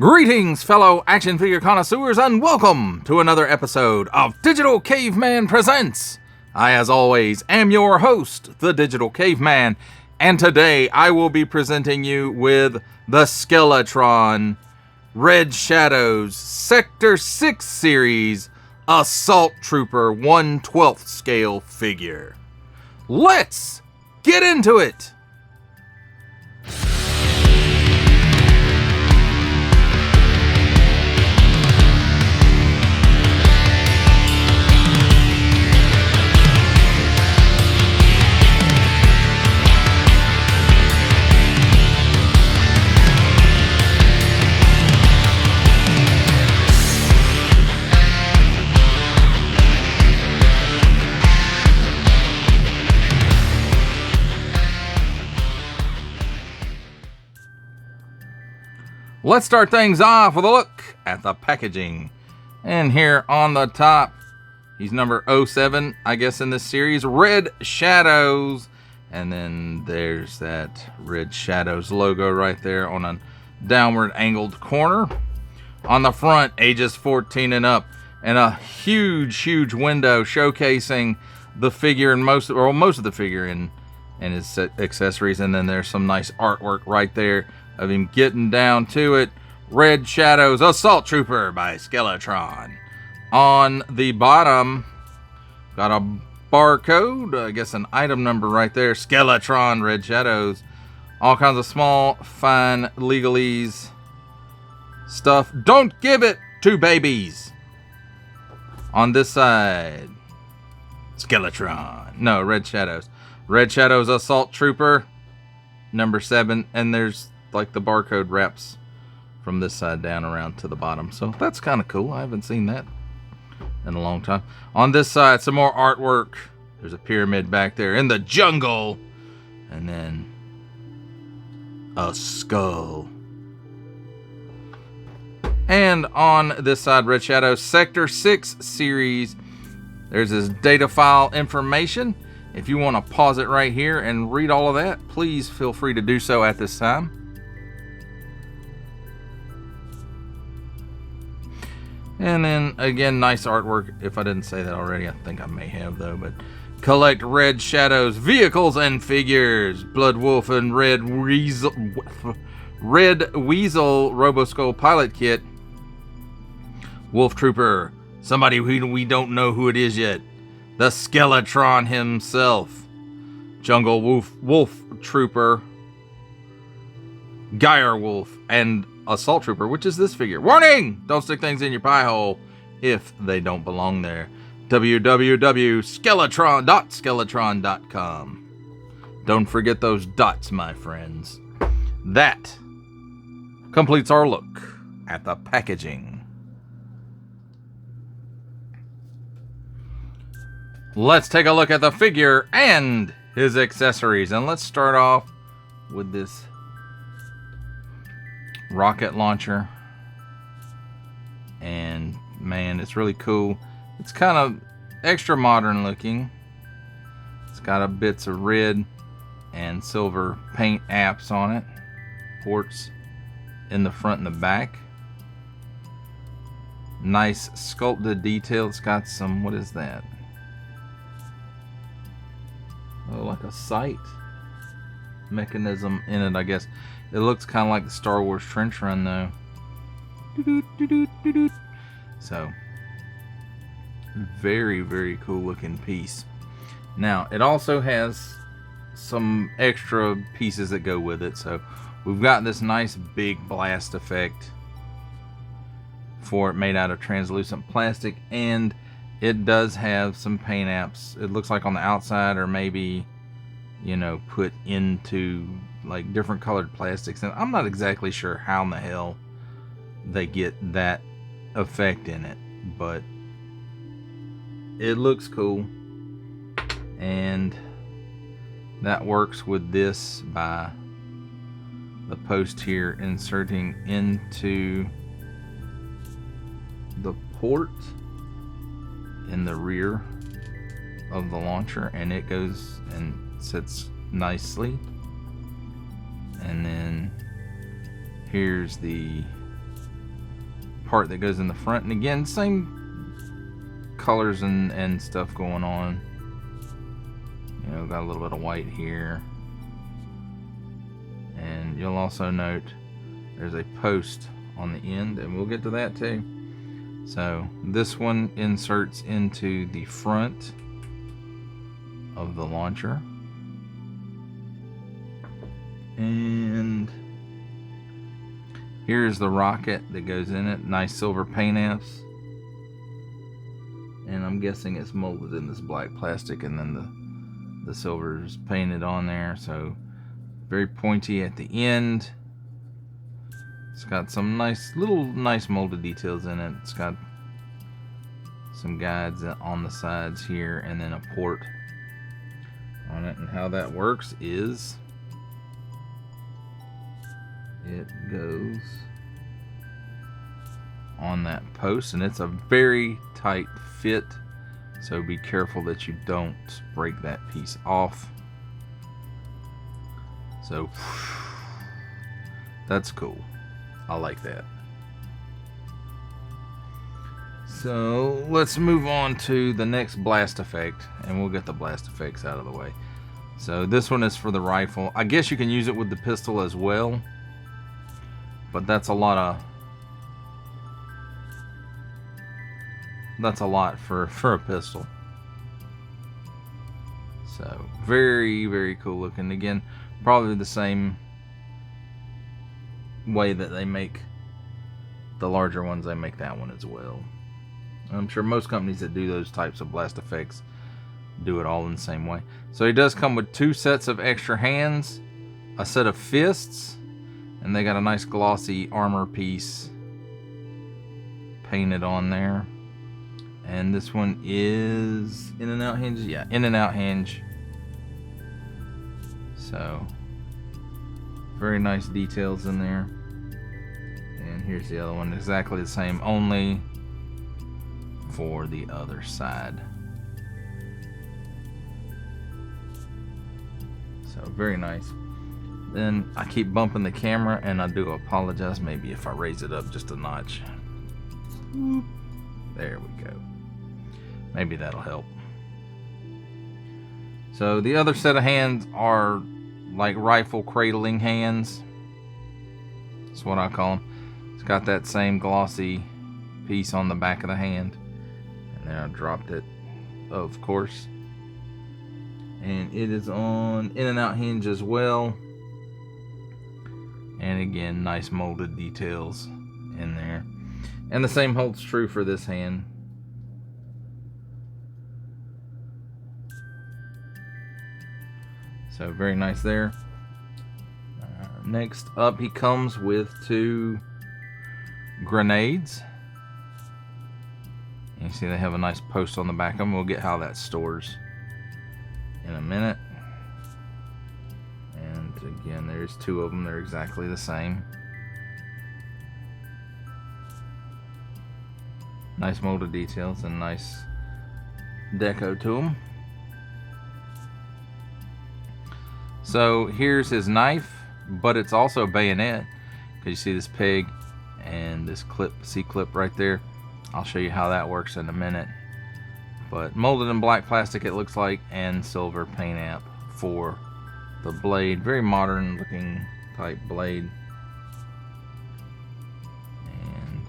Greetings, fellow action figure connoisseurs, and welcome to another episode of Digital Caveman Presents. I, as always, am your host, the Digital Caveman, and today I will be presenting you with the Skeletron Red Shadows Sector 6 Series Assault Trooper 1/12 scale figure. Let's get into it! Let's start things off with a look at the packaging. And here on the top, he's number 07, I guess, in this series, Red Shadows. And then there's that Red Shadows logo right there on a downward angled corner. On the front, ages 14 and up, and a huge window showcasing the figure and most of the figure and his accessories. And then there's some nice artwork right there of him getting down to it. Red Shadows Assault Trooper by Skeletron. On the bottom, got a barcode, I guess an item number right there. Skeletron Red Shadows. All kinds of small, fine legalese stuff. Don't give it to babies. On this side, Skeletron. No, Red Shadows. Red Shadows Assault Trooper, number 7. And there's like the barcode wraps from this side down around to the bottom. So that's kind of cool. I haven't seen that in a long time. On this side, some more artwork. There's a pyramid back there in the jungle. And then a skull. And on this side, Red Shadow Sector 6 series. There's his data file information. If you want to pause it right here and read all of that, please feel free to do so at this time. And then, again, nice artwork. If I didn't say that already, I think I may have, though. But collect Red Shadows vehicles and figures. Blood Wolf and Red Weasel Roboskull Pilot Kit. Wolf Trooper. Somebody we don't know who it is yet. The Skeletron himself. Jungle Wolf Trooper. Gyre Wolf. And Assault Trooper, which is this figure. Warning! Don't stick things in your pie hole if they don't belong there. www.skeletron.com. Don't forget those dots, my friends. That completes our look at the packaging. Let's take a look at the figure and his accessories. And let's start off with this rocket launcher. And man, it's really cool. It's kind of extra modern looking. It's got a bits of red and silver paint apps on it. Ports in the front and the back. Nice sculpted detail. It's got some, what is that? Oh, like a sight mechanism in it, I guess. It looks kind of like the Star Wars trench run, though. So, very cool looking piece. Now, it also has some extra pieces that go with it. So, we've got this nice big blast effect for it, made out of translucent plastic, and it does have some paint apps. It looks like on the outside, or maybe, you know, put into like different colored plastics. And I'm not exactly sure how in the hell they get that effect in it, but it looks cool. And that works with this by the post here inserting into the port in the rear of the launcher, and it goes and sits nicely. And then here's the part that goes in the front. And again, same colors and stuff going on. You know, got a little bit of white here. And you'll also note there's a post on the end, and we'll get to that too. So this one inserts into the front of the launcher. And here's the rocket that goes in it. Nice silver paint apps. And I'm guessing it's molded in this black plastic, and then the silver is painted on there. So very pointy at the end. It's got some nice molded details in it. It's got some guides on the sides here, and then a port on it. And how that works is it goes on that post, and it's a very tight fit, so be careful that you don't break that piece off. So that's cool. I like that. So let's move on to the next blast effect, and we'll get the blast effects out of the way. So this one is for the rifle. I guess you can use it with the pistol as well, but that's a lot for a pistol. So very, very cool looking. Again, probably the same way that they make the larger ones, they make that one as well. I'm sure most companies that do those types of blast effects do it all in the same way. So he does come with 2 sets of extra hands, a set of fists, and they got a nice glossy armor piece painted on there. And this one is in and out hinge. Yeah, in and out hinge. So very nice details in there. And here's the other one, exactly the same, only for the other side. So very nice. Then I keep bumping the camera, and I do apologize. Maybe if I raise it up just a notch. There we go. Maybe that'll help. So the other set of hands are like rifle cradling hands. That's what I call them. It's got that same glossy piece on the back of the hand. And then I dropped it, of course. And it is on in and out hinge as well. And again, nice molded details in there. And the same holds true for this hand. So very nice there. Next up, he comes with 2 grenades. And you see they have a nice post on the back of them. We'll get how that stores in a minute. And again, there's 2 of them. They're exactly the same. Nice molded details and nice deco to them. So here's his knife, but it's also a bayonet, because you see this peg and this clip, C-clip right there. I'll show you how that works in a minute. But molded in black plastic, it looks like, and silver paint app for the blade. Very modern looking type blade. And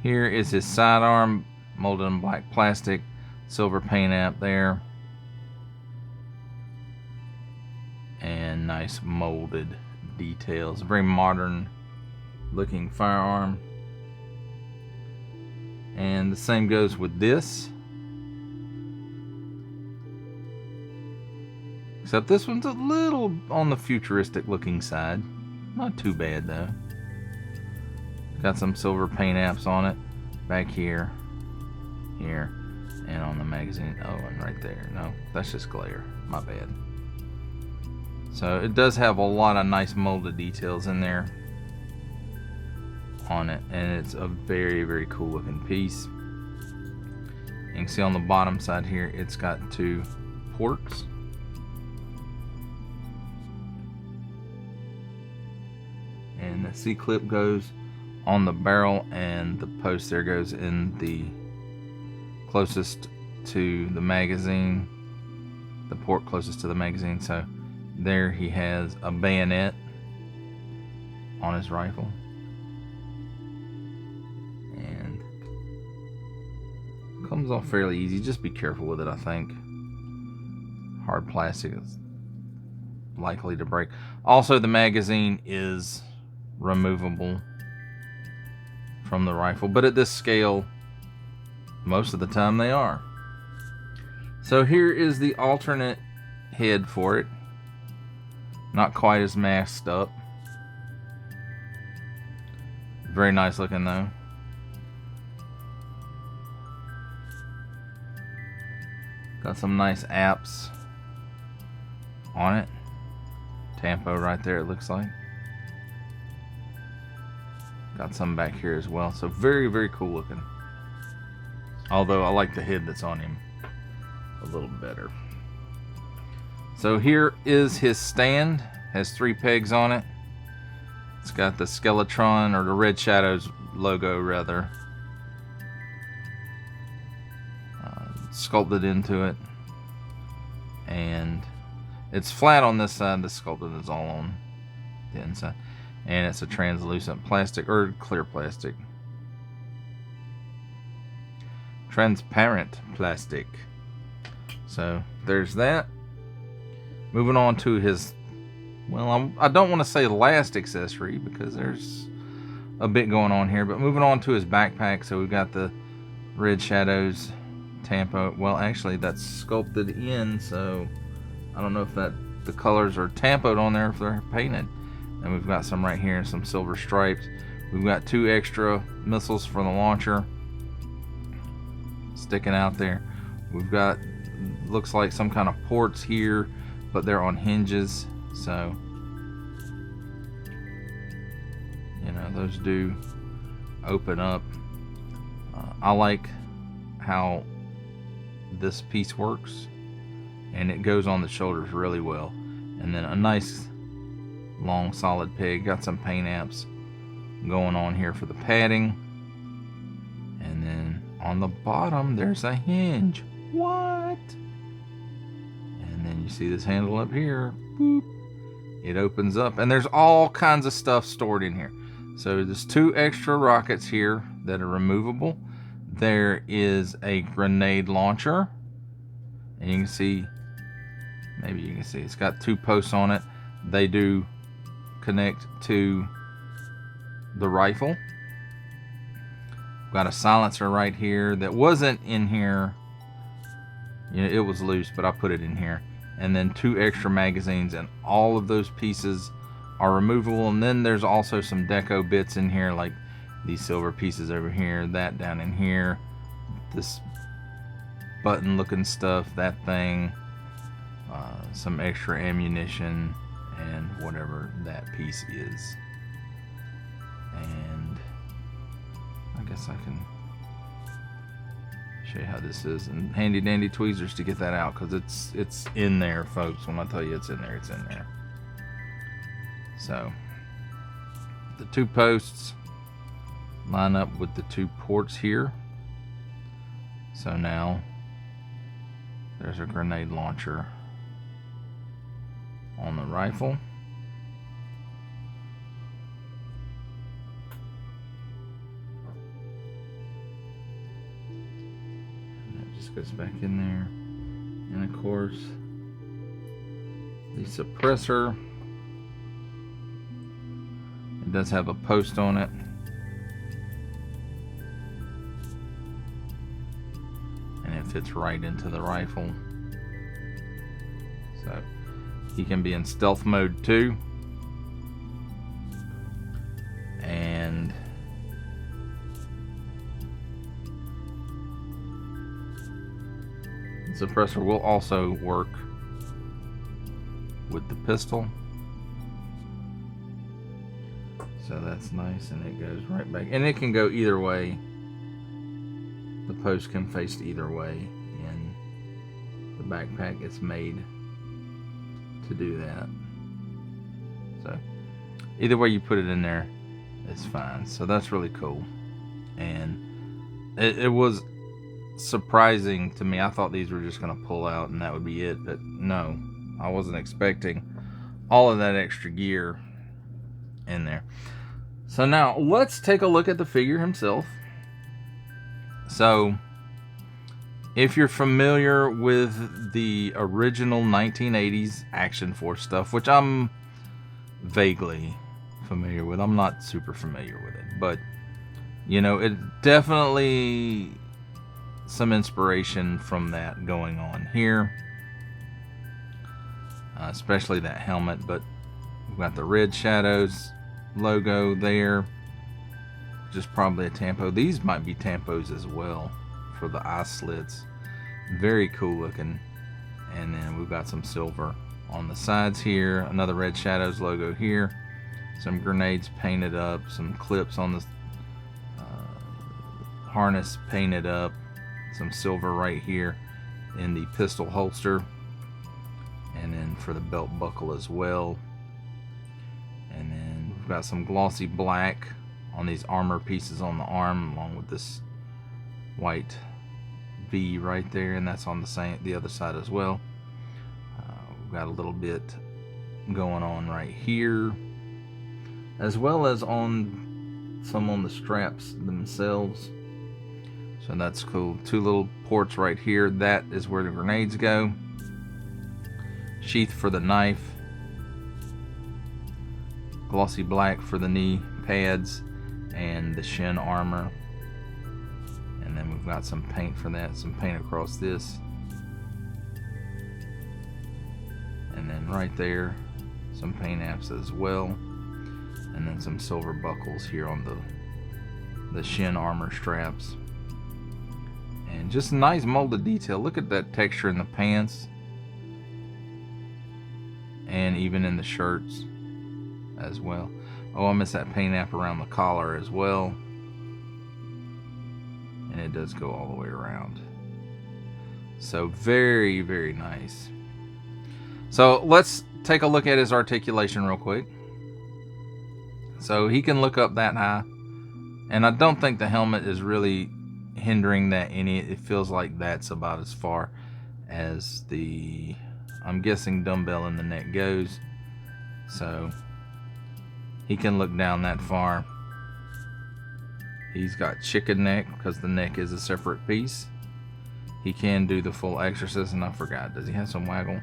here is his sidearm, molded in black plastic, silver paint app there. And nice molded details. Very modern looking firearm. And the same goes with this. Except this one's a little on the futuristic looking side. Not too bad though. Got some silver paint apps on it. Back here. Here. And on the magazine. Oh, and right there. No, that's just glare. My bad. So it does have a lot of nice molded details in there on it, and it's a very, very cool looking piece. You can see on the bottom side here, it's got 2 ports. And the C-clip goes on the barrel, and the post there goes in the closest to the magazine, the port closest to the magazine. So there he has a bayonet on his rifle, and comes off fairly easy. Just be careful with it, I think. Hard plastic is likely to break. Also, the magazine is removable from the rifle, but at this scale, most of the time they are. So here is the alternate head for it. Not quite as masked up. Very nice looking though. Got some nice apps on it. Tampo right there, it looks like. Got some back here as well. So very, very cool looking. Although I like the head that's on him a little better. So here is his stand. Has 3 pegs on it. It's got the Skeletron, or the Red Shadows logo rather, sculpted into it. And it's flat on this side. The sculpted is all on the inside. And it's a translucent plastic, or clear plastic. Transparent plastic. So there's that. Moving on to his, well, I don't want to say last accessory because there's a bit going on here, but moving on to his backpack. So we've got the Red Shadows Tampo. Well, actually that's sculpted in, so I don't know if the colors are tampoed on there, if they're painted. And we've got some right here, some silver stripes. We've got 2 extra missiles for the launcher sticking out there. We've got, looks like some kind of ports here, but they're on hinges, so you know, those do open up. I like how this piece works, and it goes on the shoulders really well. And then a nice long solid peg. Got some paint apps going on here for the padding, and then on the bottom there's a hinge. What? And then you see this handle up here. Boop. It opens up, and there's all kinds of stuff stored in here. So there's 2 extra rockets here that are removable. There is a grenade launcher, and you can see, maybe you can see, it's got 2 posts on it. They do connect to the rifle. Got a silencer right here that wasn't in here. You know, it was loose, but I put it in here. And then 2 extra magazines, and all of those pieces are removable. And then there's also some deco bits in here, like these silver pieces over here, that down in here, this button looking stuff, that thing, some extra ammunition, and whatever that piece is. And I guess I can show you how this is, and handy dandy tweezers to get that out, because it's in there, folks. When I tell you it's in there, it's in there. So the 2 posts line up with the 2 ports here. So now there's a grenade launcher on the rifle. And that just goes back in there. And of course, the suppressor, it does have a post on it. And it fits right into the rifle. So he can be in stealth mode too. And the suppressor will also work with the pistol. So that's nice, and it goes right back. And it can go either way. The post can face either way, and the backpack is made to do that. So either way you put it in there, is fine. So that's really cool. And it was surprising to me. I thought these were just going to pull out and that would be it. But no, I wasn't expecting all of that extra gear in there. So now let's take a look at the figure himself. So if you're familiar with the original 1980s Action Force stuff, which I'm vaguely familiar with, I'm not super familiar with it, but you know, it definitely some inspiration from that going on here, especially that helmet. But we've got the Red Shadows logo there, which is probably a tampo. These might be tampos as well for the eye slits. Very cool looking. And then we've got some silver on the sides here, another Red Shadows logo here, some grenades painted up, some clips on the harness painted up, some silver right here in the pistol holster, and then for the belt buckle as well. And then we've got some glossy black on these armor pieces on the arm, along with this white V right there, and that's on the other side as well. We've got a little bit going on right here, as well as on some on the straps themselves. So that's cool. Two little ports right here. That is where the grenades go. Sheath for the knife. Glossy black for the knee pads and the shin armor. And then we've got some paint for that. Some paint across this. And then right there, some paint apps as well. And then some silver buckles here on the shin armor straps. And just a nice molded detail. Look at that texture in the pants. And even in the shirts as well. Oh, I missed that paint app around the collar as well. And it does go all the way around. So very, very nice. So let's take a look at his articulation real quick. So he can look up that high. And I don't think the helmet is really hindering that any. It feels like that's about as far as the, I'm guessing, dumbbell in the neck goes. So he can look down that far. He's got chicken neck because the neck is a separate piece. He can do the full exorcist, and I forgot, does he have some waggle?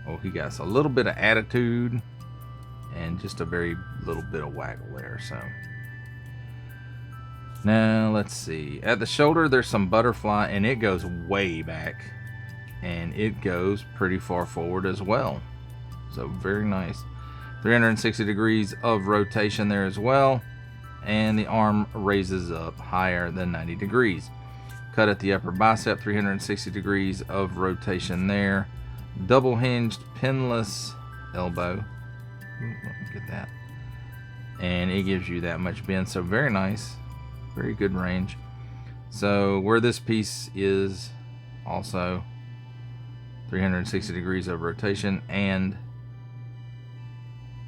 Oh, he got a little bit of attitude and just a very little bit of waggle there. So now let's see, at the shoulder there's some butterfly, and it goes way back, and it goes pretty far forward as well. So very nice. 360 degrees of rotation there as well, and the arm raises up higher than 90 degrees. Cut at the upper bicep, 360 degrees of rotation there. Double hinged pinless elbow. Ooh, let me get that. And it gives you that much bend, so very nice. Very good range. So where this piece is also 360 degrees of rotation and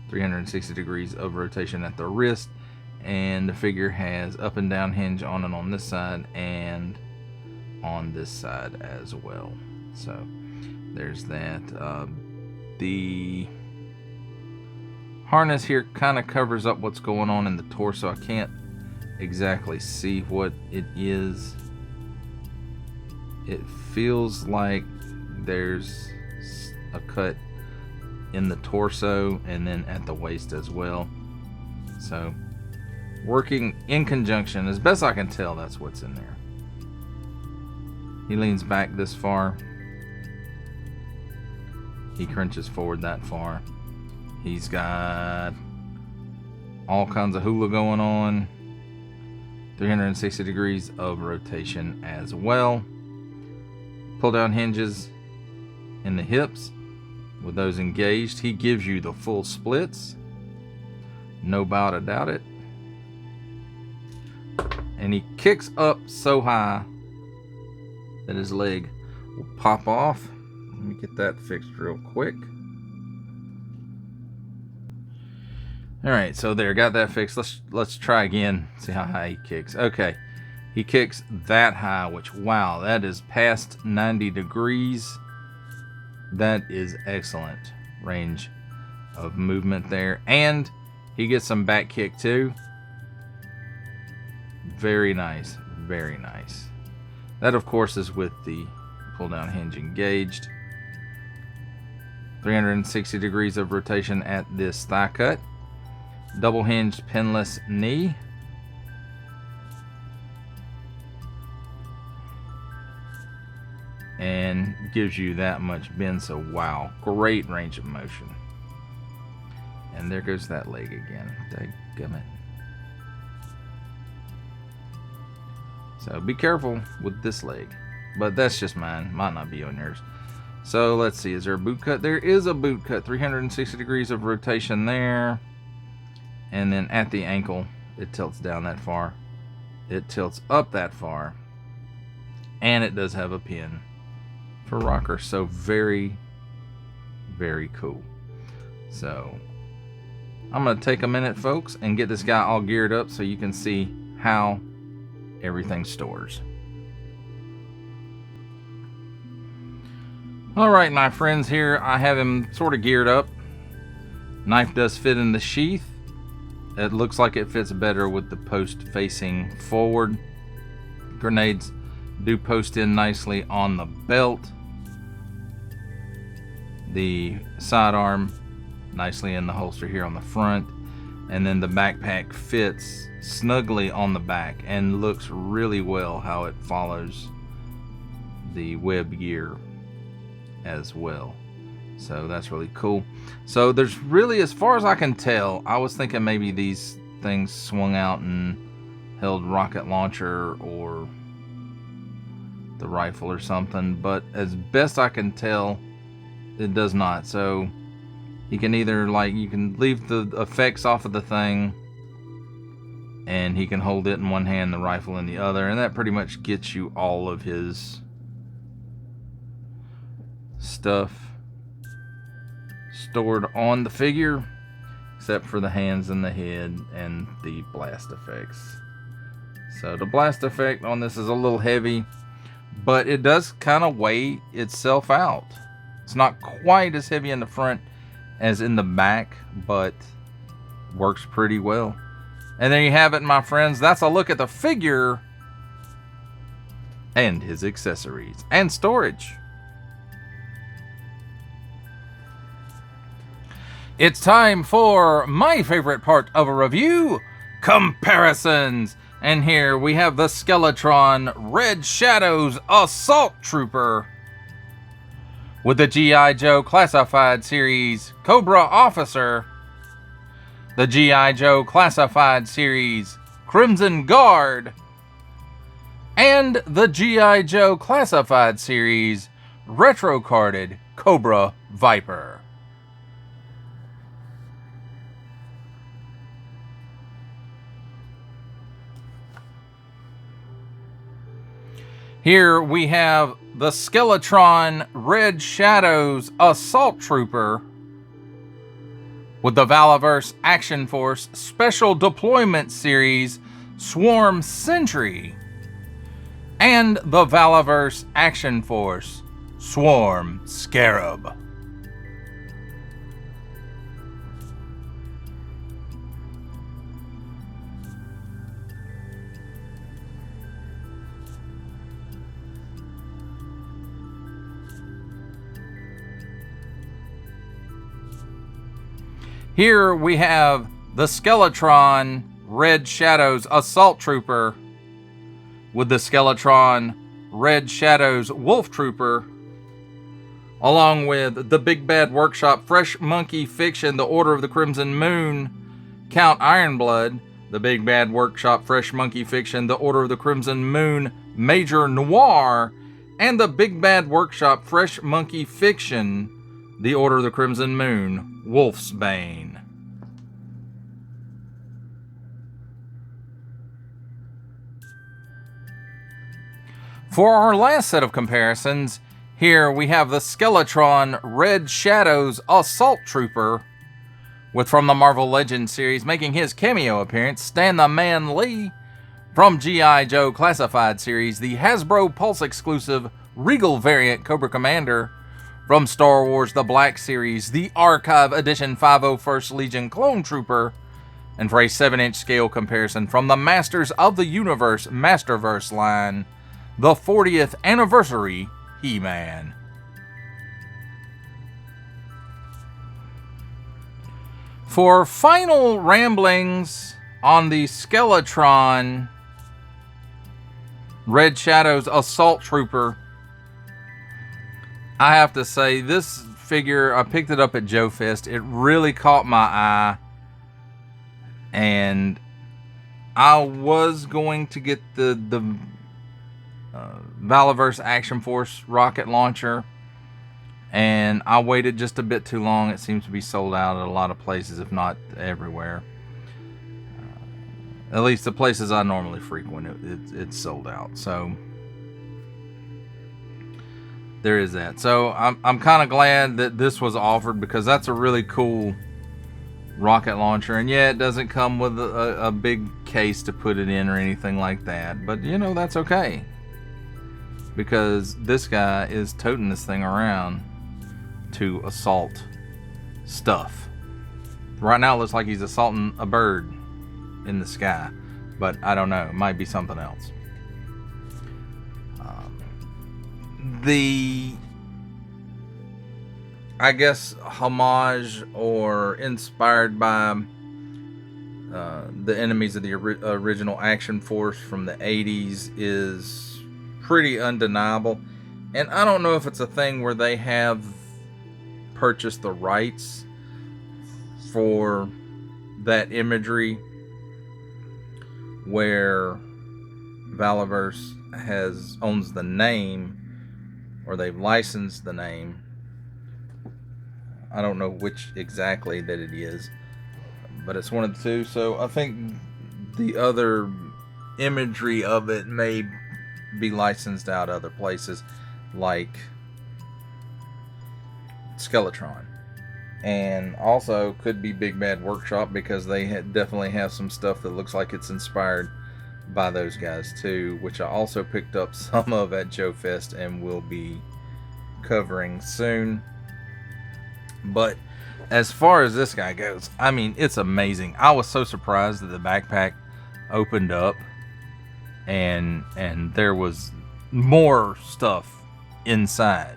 360 degrees of rotation at the wrist, and the figure has up and down hinge on it on this side and on this side as well. So there's that. The harness here kind of covers up what's going on in the torso. I can't exactly see what it is. It feels like there's a cut in the torso and then at the waist as well. So working in conjunction, as best I can tell, that's what's in there. He leans back this far. He crunches forward that far. He's got all kinds of hula going on. 360 degrees of rotation as well. Pull down hinges in the hips. With those engaged, he gives you the full splits. No doubt about it. And he kicks up so high that his leg will pop off. Let me get that fixed real quick. All right, so there, got that fixed. Let's try again. See how high he kicks. Okay, he kicks that high, which, wow, that is past 90 degrees. That is excellent range of movement there, and he gets some back kick too. Very nice, very nice. That, of course, is with the pull down hinge engaged. 360 degrees of rotation at this thigh cut. Double hinged pinless knee. And gives you that much bend, so wow, great range of motion. And there goes that leg again. Dadgummit. So be careful with this leg. But that's just mine. Might not be on yours. So let's see. Is there a boot cut? There is a boot cut. 360 degrees of rotation there. And then at the ankle, it tilts down that far. It tilts up that far. And it does have a pin for rocker. So very, very cool. So I'm going to take a minute, folks, and get this guy all geared up so you can see how everything stores. Alright, my friends, here I have him sort of geared up. Knife does fit in the sheath. It looks like it fits better with the post facing forward. Grenades do post in nicely on the belt. The sidearm nicely in the holster here on the front. And then the backpack fits snugly on the back and looks really well how it follows the web gear as well. So that's really cool. So there's really, as far as I can tell, I was thinking maybe these things swung out and held rocket launcher or the rifle or something, but as best I can tell, it does not. So you can either, like, you can leave the effects off of the thing and he can hold it in one hand, the rifle in the other, and that pretty much gets you all of his stuff stored on the figure, except for the hands and the head and the blast effects. So the blast effect on this is a little heavy, but it does kind of weigh itself out. It's not quite as heavy in the front as in the back, but works pretty well. And there you have it, my friends. That's a look at the figure and his accessories and storage. It's time for my favorite part of a review, comparisons. And here we have the Skeletron Red Shadows Assault Trooper with the G.I. Joe Classified Series Cobra Officer, the G.I. Joe Classified Series Crimson Guard, and the G.I. Joe Classified Series Retro Carded Cobra Viper. Here we have the Skeletron Red Shadows Assault Trooper with the Valaverse Action Force Special Deployment Series Swarm Sentry and the Valaverse Action Force Swarm Scarab. Here we have the Skeletron Red Shadows Assault Trooper with the Skeletron Red Shadows Wolf Trooper, along with the Big Bad Workshop Fresh Monkey Fiction, the Order of the Crimson Moon, Count Ironblood, the Big Bad Workshop Fresh Monkey Fiction, the Order of the Crimson Moon, Major Noir, and the Big Bad Workshop Fresh Monkey Fiction, the Order of the Crimson Moon, Wolf's Bane. For our last set of comparisons, here we have the Skeletron Red Shadows Assault Trooper With from the Marvel Legends series making his cameo appearance, Stan the Man Lee. From G.I. Joe Classified series, the Hasbro Pulse exclusive Regal variant Cobra Commander. From Star Wars The Black series, the Archive Edition 501st Legion Clone Trooper. And for a 7-inch scale comparison, from the Masters of the Universe Masterverse line, the 40th Anniversary He-Man. For final ramblings on the Skeletron Red Shadow's Assault Trooper, I have to say, this figure, I picked it up at Joe Fest. It really caught my eye. And I was going to get the Valaverse Action Force rocket launcher. And I waited just a bit too long. It seems to be sold out at a lot of places, if not everywhere. At least the places I normally frequent, it's sold out. So there is that. So I'm kind of glad that this was offered, because that's a really cool rocket launcher. And yeah, it doesn't come with a big case to put it in or anything like that. But you know, that's okay, because this guy is toting this thing around to assault stuff. Right now it looks like he's assaulting a bird in the sky, but I don't know, it might be something else. The, I guess, homage or inspired by the enemies of the original Action Force from the 80s is pretty undeniable. And I don't know if it's a thing where they have purchased the rights for that imagery, where Valaverse owns the name, or they've licensed the name. I don't know which exactly that it is, but it's one of the two. So I think the other imagery of it may be licensed out other places, like Skeletron. And also could be Big Bad Workshop, because they definitely have some stuff that looks like it's inspired by those guys too, which I also picked up some of at Joe Fest and will be covering soon. But as far as this guy goes, I mean, it's amazing. I was so surprised that the backpack opened up and there was more stuff inside,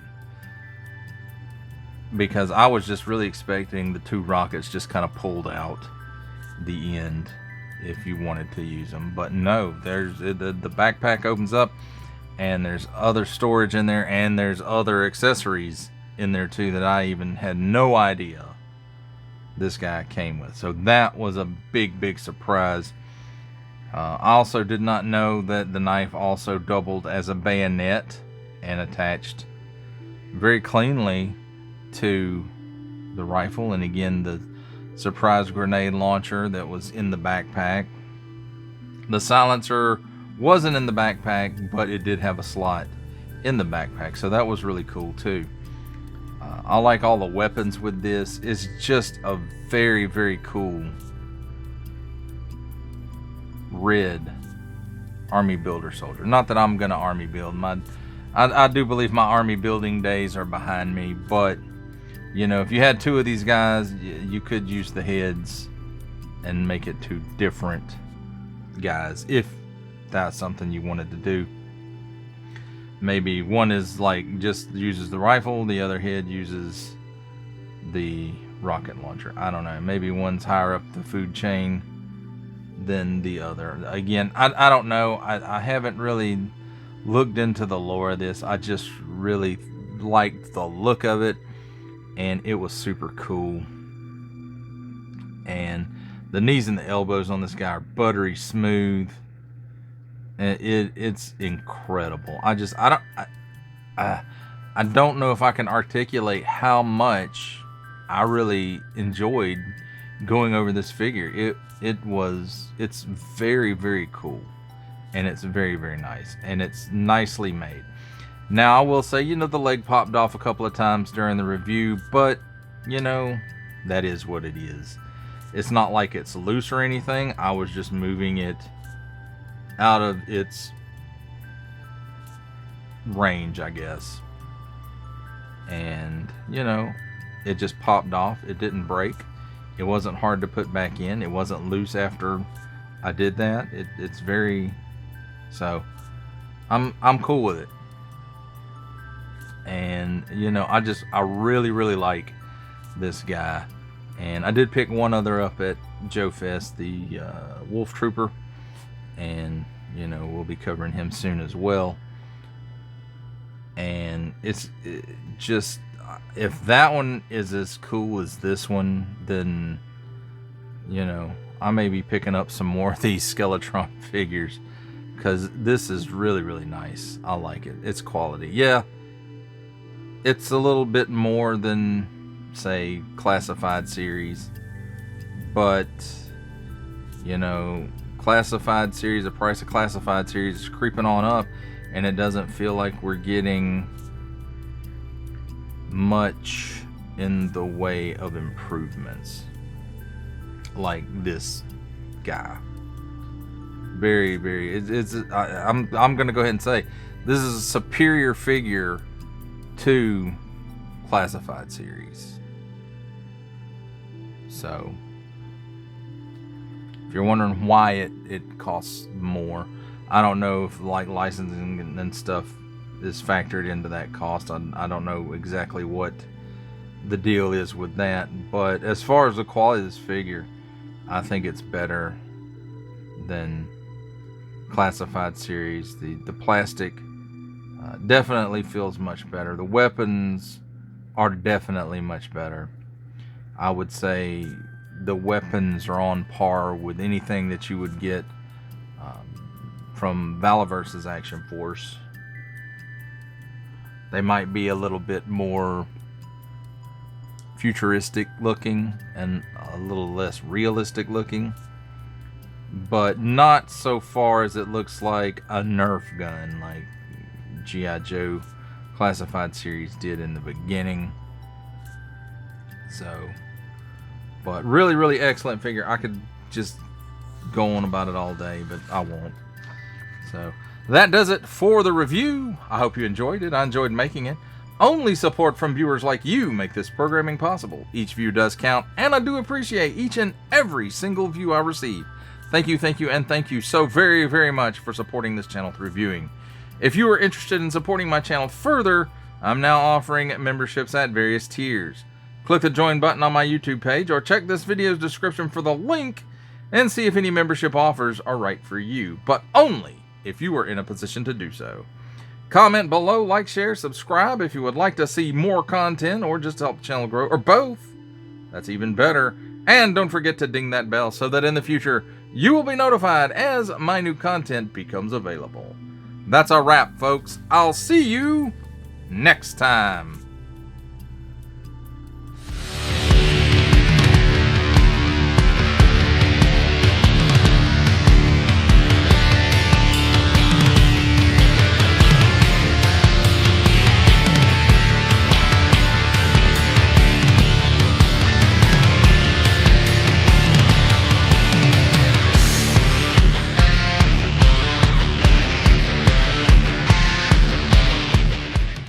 because I was just really expecting the two rockets just kind of pulled out the end if you wanted to use them. But no, there's the backpack opens up and there's other storage in there, and there's other accessories in there too that I even had no idea this guy came with. So that was a big surprise. I also did not know that the knife also doubled as a bayonet and attached very cleanly to the rifle. And again, the surprise grenade launcher that was in the backpack. The silencer wasn't in the backpack, but it did have a slot in the backpack, so that was really cool too. I like all the weapons with this. It's just a very cool red army builder soldier. Not that I'm gonna army build. I do believe my army building days are behind me, but you know, if you had two of these guys, you could use the heads and make it two different guys, if that's something you wanted to do. Maybe one is like just uses the rifle, the other head uses the rocket launcher. I don't know. Maybe one's higher up the food chain than the other. Again, I don't know. I haven't really looked into the lore of this. I just really liked the look of it, and it was super cool. And the knees and the elbows on this guy are buttery smooth. It's incredible. I don't know if I can articulate how much I really enjoyed going over this figure. It's very cool, and it's very nice, and it's nicely made. Now I will say, you know, the leg popped off a couple of times during the review, but you know, that is what it is. It's not like it's loose or anything. I was just moving it out of its range, I guess. And, you know, it just popped off. It didn't break. It wasn't hard to put back in. It wasn't loose after I did that. It's very... So, I'm cool with it. And, you know, I really, really like this guy. And I did pick one other up at Joe Fest, the Wolf Trooper. And, you know, we'll be covering him soon as well. And it just, if that one is as cool as this one, then, you know, I may be picking up some more of these Skeletron figures, because this is really, really nice. I like it. It's quality. Yeah, it's a little bit more than, say, Classified series, but, you know, Classified series, the price of Classified series is creeping on up, and it doesn't feel like we're getting much in the way of improvements like this guy. Very, very. I'm gonna go ahead and say this is a superior figure to Classified series. So, if you're wondering why it costs more, I don't know if like licensing and stuff is factored into that cost. I don't know exactly what the deal is with that, but as far as the quality of this figure, I think it's better than Classified series. The plastic definitely feels much better. The weapons are definitely much better. I would say the weapons are on par with anything that you would get from Valaverse's Action Force. They might be a little bit more futuristic looking and a little less realistic looking, but not so far as it looks like a Nerf gun like G.I. Joe Classified series did in the beginning. So, but really, really excellent figure. I could just go on about it all day, but I won't. So that does it for the review. I hope you enjoyed it. I enjoyed making it. Only support from viewers like you make this programming possible. Each view does count, and I do appreciate each and every single view I receive. Thank you, and thank you so very, very much for supporting this channel through viewing. If you are interested in supporting my channel further, I'm now offering memberships at various tiers. Click the join button on my YouTube page, or check this video's description for the link and see if any membership offers are right for you, but only if you are in a position to do so. Comment below, like, share, subscribe if you would like to see more content or just help the channel grow, or both. That's even better. And don't forget to ding that bell so that in the future you will be notified as my new content becomes available. That's a wrap, folks. I'll see you next time.